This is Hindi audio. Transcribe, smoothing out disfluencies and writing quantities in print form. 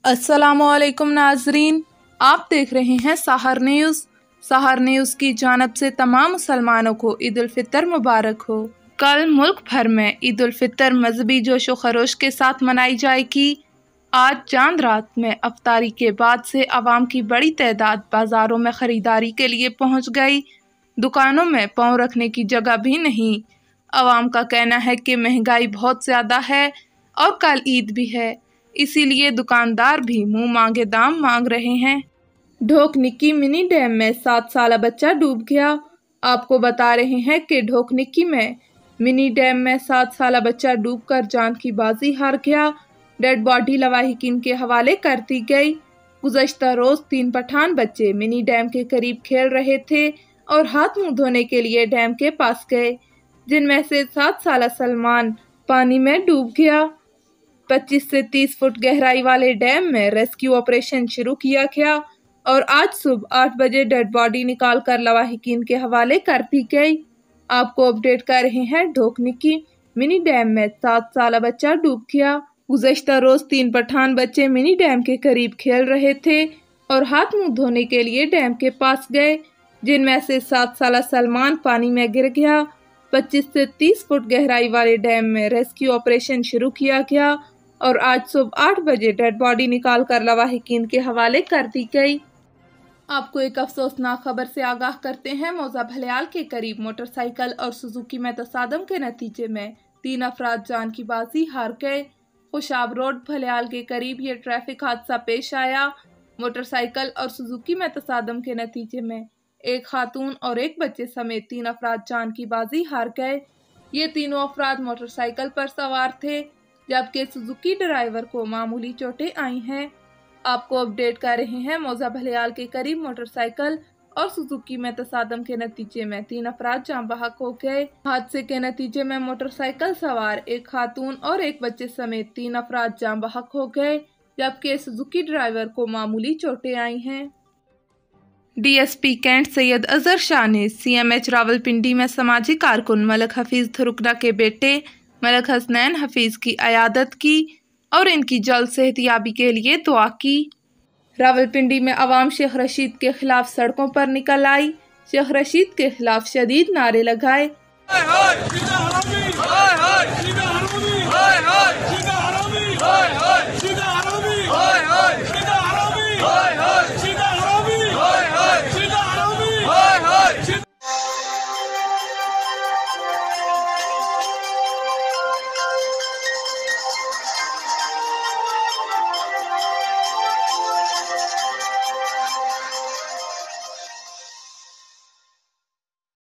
अस्सलामुअलैकुम नाजरीन, आप देख रहे हैं सहर न्यूज़। सहर न्यूज़ की जानब से तमाम मुसलमानों को ईद उल फितर मुबारक हो। कल मुल्क भर में ईद उल फितर मजहबी जोश व खरोश के साथ मनाई जाएगी। आज चांद रात में अफ्तारी के बाद से आवाम की बड़ी तादाद बाज़ारों में ख़रीदारी के लिए पहुँच गई। दुकानों में पाँव रखने की जगह भी नहीं। आवाम का कहना है कि महंगाई बहुत ज़्यादा है और कल ईद भी है, इसीलिए दुकानदार भी मुंह मांगे दाम मांग रहे हैं। ढोकनिक्की मिनी डैम में 7 साल बच्चा डूब गया। आपको बता रहे हैं कि ढोकनिक्की में मिनी डैम में 7 साल बच्चा डूबकर जान की बाजी हार गया। डेड बॉडी लवाहिकीन के हवाले कर दी गई। गुज़श्ता रोज़ 3 पठान बच्चे मिनी डैम के करीब खेल रहे थे और हाथ मुंह धोने के लिए डैम के पास गए, जिनमें से 7 साल सलमान पानी में डूब गया। 25 से 30 फुट गहराई वाले डैम में रेस्क्यू ऑपरेशन शुरू किया गया और आज सुबह 8 बजे डेड बॉडी निकालकर लवाहिकीन के हवाले कर दी गई। आपको अपडेट कर रहे हैं ढोकनिक्की मिनी डैम में 7 साल बच्चा डूब गया। गुज़श्ता रोज 3 पठान बच्चे मिनी डैम के करीब खेल रहे थे और हाथ मुंह धोने के लिए डैम के पास गए, जिनमें से 7 साल सलमान पानी में गिर गया। 25 से 30 फुट गहराई वाले डैम में रेस्क्यू ऑपरेशन शुरू किया गया और आज सुबह 8 बजे डेड बॉडी निकालकर लवाहिकीन के हवाले कर दी गई। आपको एक अफसोसनाक खबर से आगाह करते हैं। मौजा भलियाल के करीब मोटरसाइकिल और सुजुकी में तसादम के नतीजे में 3 अफराद जान की बाजी हार गए। खुशाब रोड भलियाल के करीब ये ट्रैफिक हादसा पेश आया। मोटरसाइकिल और सुजुकी में तसादम के नतीजे में एक खातून और एक बच्चे समेत 3 अफराद जान की बाजी हार गए। ये तीनों अफराद मोटरसाइकिल पर सवार थे, जबकि सुजुकी ड्राइवर को मामूली चोटें आई हैं। आपको अपडेट कर रहे हैं। मौजा भलियाल के करीब मोटरसाइकिल और सुजुकी में तसादम के नतीजे में 3 अफराद जान बहक हो गए। हादसे के नतीजे में मोटरसाइकिल सवार एक खातून और एक बच्चे समेत 3 अफराद जान बहक हो गए, जबकि सुजुकी ड्राइवर को मामूली चोटें आई हैं। DSP कैंट सैयद अजहर शाह ने CMH रावलपिंडी में समाजी कारकुन मलक हफीज धुरुकना के बेटे मलक हसनैन हफीज की अयादत की और इनकी जल्द सेहतयाबी के लिए दुआ की। रावलपिंडी में अवाम शेख रशीद के खिलाफ सड़कों पर निकल आई। शेख रशीद के खिलाफ शदीद नारे लगाए।